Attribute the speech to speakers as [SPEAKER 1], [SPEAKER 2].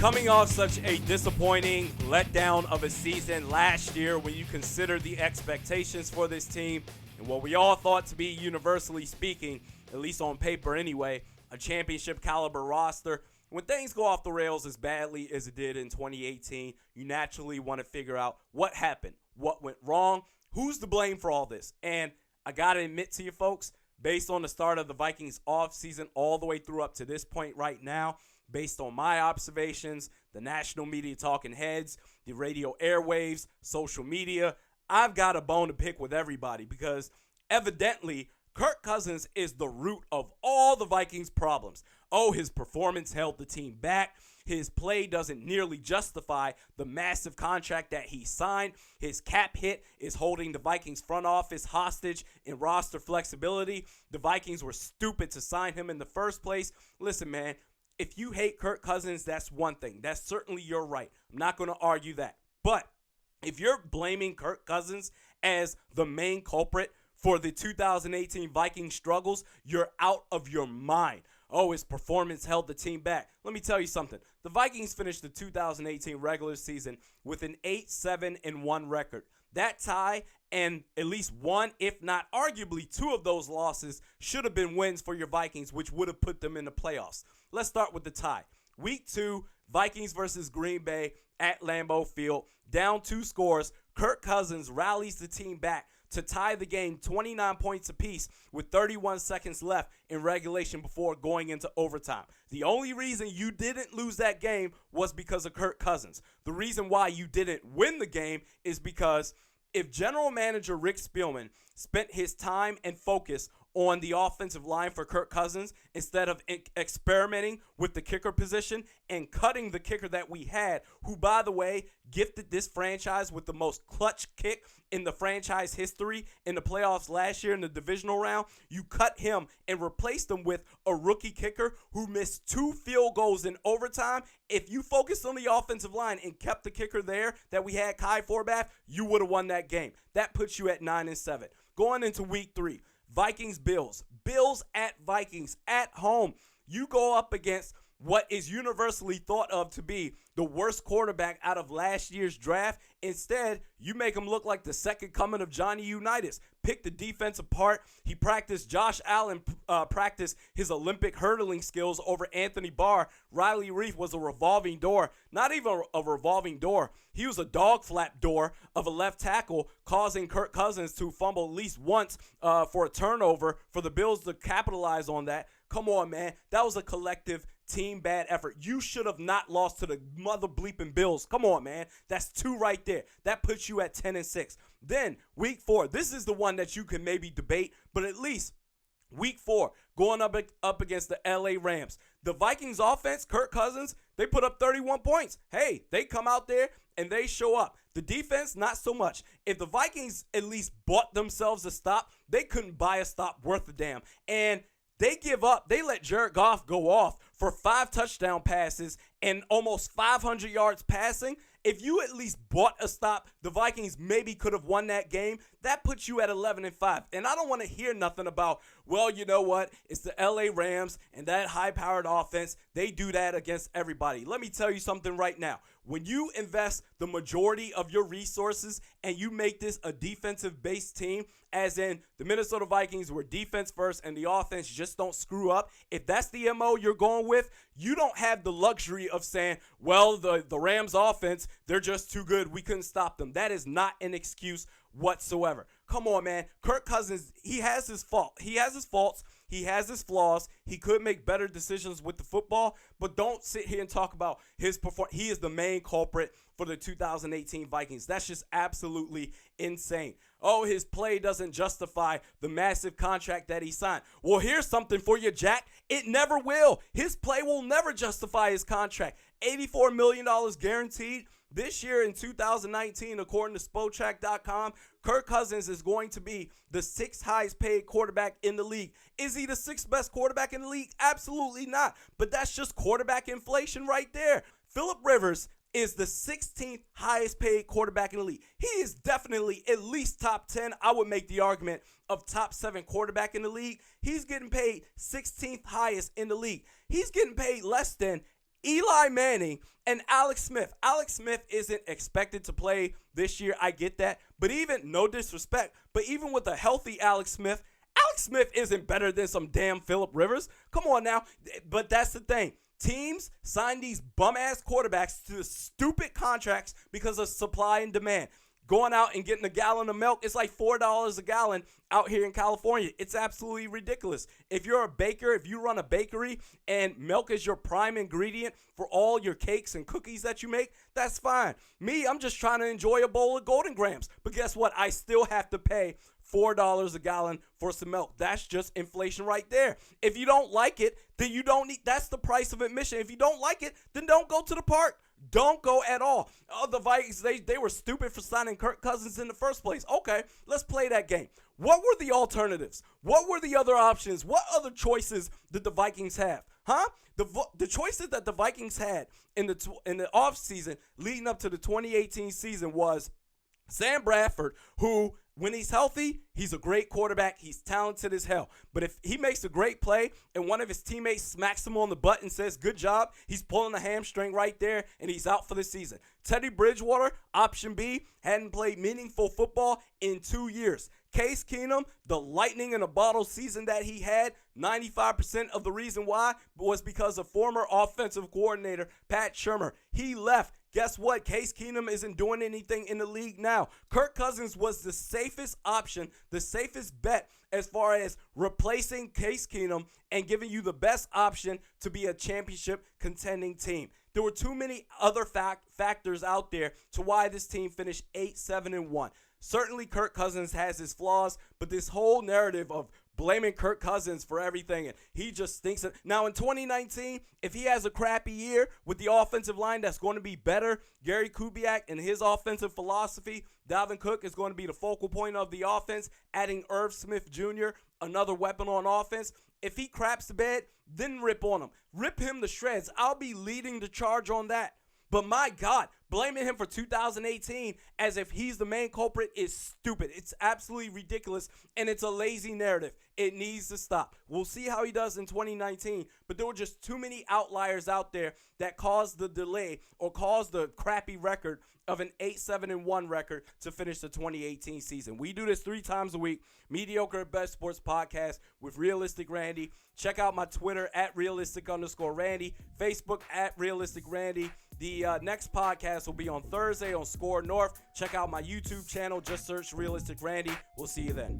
[SPEAKER 1] Coming off such a disappointing letdown of a season last year when you consider the expectations for this team and what we all thought to be, universally speaking, at least on paper anyway, a championship caliber roster. When things go off the rails as badly as it did in 2018, you naturally want to figure out what happened, what went wrong, who's to blame for all this. And I got to admit to you folks, based on the start of the Vikings offseason all the way through up to this point right now, based on my observations, the national media talking heads, the radio airwaves, social media, I've got a bone to pick with everybody because evidently Kirk Cousins is the root of all the Vikings' problems. Oh, his performance held the team back. His play doesn't nearly justify the massive contract that he signed. His cap hit is holding the Vikings front office hostage in roster flexibility. The Vikings were stupid to sign him in the first place. Listen, man, if you hate Kirk Cousins, that's one thing. That's certainly your right. I'm not going to argue that. But if you're blaming Kirk Cousins as the main culprit for the 2018 Vikings struggles, you're out of your mind. Oh, his performance held the team back. Let me tell you something. The Vikings finished the 2018 regular season with an 8-7-1 record. That tie and at least one, if not arguably two of those losses should have been wins for your Vikings, which would have put them in the playoffs. Let's start with the tie. Week 2, Vikings versus Green Bay at Lambeau Field. Down 2 scores. Kirk Cousins rallies the team back to tie the game 29 points apiece with 31 seconds left in regulation before going into overtime. The only reason you didn't lose that game was because of Kirk Cousins. The reason why you didn't win the game is because if general manager Rick Spielman spent his time and focus on the offensive line for Kirk Cousins instead of experimenting with the kicker position and cutting the kicker that we had, who, by the way, gifted this franchise with the most clutch kick in the franchise history in the playoffs last year in the divisional round, you cut him and replaced him with a rookie kicker who missed 2 field goals in overtime. If you focused on the offensive line and kept the kicker there that we had, Kai Forbath, you would have won that game. That puts you at 9-7. Going into week 3, Vikings-Bills. Bills at Vikings at home. You go up against what is universally thought of to be the worst quarterback out of last year's draft. Instead, you make him look like the second coming of Johnny Unitas. Pick the defense apart. He practiced, Josh Allen practiced his Olympic hurdling skills over Anthony Barr. Riley Reif was a revolving door. Not even a revolving door. He was a dog flap door of a left tackle, causing Kirk Cousins to fumble at least once for a turnover for the Bills to capitalize on that. Come on, man. That was a collective team bad effort. You should have not lost to the mother bleeping Bills. Come on, man. That's 2 right there. That puts you at 10-6. Then week 4, this is the one that you can maybe debate, but at least week 4, going up against the LA Rams. The Vikings offense, Kirk Cousins, they put up 31 points. Hey, they come out there and they show up. The defense, not so much. If the Vikings at least bought themselves a stop, they couldn't buy a stop worth a damn. And they give up. They let Jared Goff go off for 5 touchdown passes and almost 500 yards passing. If you at least bought a stop, the Vikings maybe could have won that game. That puts you at 11-5. And I don't want to hear nothing about, well, you know what? It's the LA Rams and that high-powered offense. They do that against everybody. Let me tell you something right now. When you invest the majority of your resources and you make this a defensive-based team, as in the Minnesota Vikings were defense first and the offense just don't screw up, if that's the MO you're going with, you don't have the luxury of saying, well, the Rams offense, they're just too good. We couldn't stop them. That is not an excuse whatsoever. Come on, man. Kirk Cousins, he has his fault. He has his faults. He has his flaws. He could make better decisions with the football, but don't sit here and talk about his performance. He is the main culprit for the 2018 Vikings. That's just absolutely insane. Oh, his play doesn't justify the massive contract that he signed. Well, here's something for you, Jack. It never will. His play will never justify his contract. $84 million guaranteed. This year in 2019, according to Spotrac.com, Kirk Cousins is going to be the 6th highest paid quarterback in the league. Is he the 6th best quarterback in the league? Absolutely not. But that's just quarterback inflation right there. Phillip Rivers is the 16th highest paid quarterback in the league. He is definitely at least top 10. I would make the argument of top 7 quarterback in the league. He's getting paid 16th highest in the league. He's getting paid less than Eli Manning and Alex Smith. Alex Smith isn't expected to play this year. I get that. But even, no disrespect, but even with a healthy Alex Smith isn't better than some damn Phillip Rivers. Come on now. But that's the thing. Teams sign these bum-ass quarterbacks to stupid contracts because of supply and demand. Going out and getting a gallon of milk, it's like $4 a gallon out here in California. It's absolutely ridiculous. If you're a baker, if you run a bakery and milk is your prime ingredient for all your cakes and cookies that you make, that's fine. Me, I'm just trying to enjoy a bowl of Golden Grams. But guess what? I still have to pay $4 a gallon for some milk. That's just inflation right there. If you don't like it, then you don't need, that's the price of admission. If you don't like it, then don't go to the park. Don't go at all. The Vikings, they were stupid for signing Kirk Cousins in the first place. Okay, let's play that game. What were the alternatives? What were the other options? What other choices did the Vikings have? Huh? The choices that the Vikings had in the offseason leading up to the 2018 season was Sam Bradford, who, when he's healthy, he's a great quarterback. He's talented as hell. But if he makes a great play and one of his teammates smacks him on the butt and says, good job, he's pulling a hamstring right there and he's out for the season. Teddy Bridgewater, option B, hadn't played meaningful football in 2 years. Case Keenum, the lightning in a bottle season that he had, 95% of the reason why was because of former offensive coordinator Pat Shurmur. He left. Guess what? Case Keenum isn't doing anything in the league now. Kirk Cousins was the safest option, the safest bet as far as replacing Case Keenum and giving you the best option to be a championship contending team. There were too many other factors out there to why this team finished 8-7-1. Certainly Kirk Cousins has his flaws, but this whole narrative of blaming Kirk Cousins for everything, and he just thinks that. Now in 2019, if he has a crappy year with the offensive line that's going to be better, Gary Kubiak and his offensive philosophy, Dalvin Cook is going to be the focal point of the offense, adding Irv Smith Jr., another weapon on offense. If he craps the bed, then rip on him. Rip him to shreds. I'll be leading the charge on that. But my God, blaming him for 2018 as if he's the main culprit is stupid. It's absolutely ridiculous, and it's a lazy narrative. It needs to stop. We'll see how he does in 2019, but there were just too many outliers out there that caused the delay or caused the crappy record of an 8-7-1 record to finish the 2018 season. We do this 3 times a week. Mediokr Best Sports Podcast with Realistic Randy. Check out my Twitter at realistic_Randy, Facebook at Realistic Randy. The next podcast will be on Thursday on Score North. Check out my YouTube channel. Just search Realistic Randy. We'll see you then.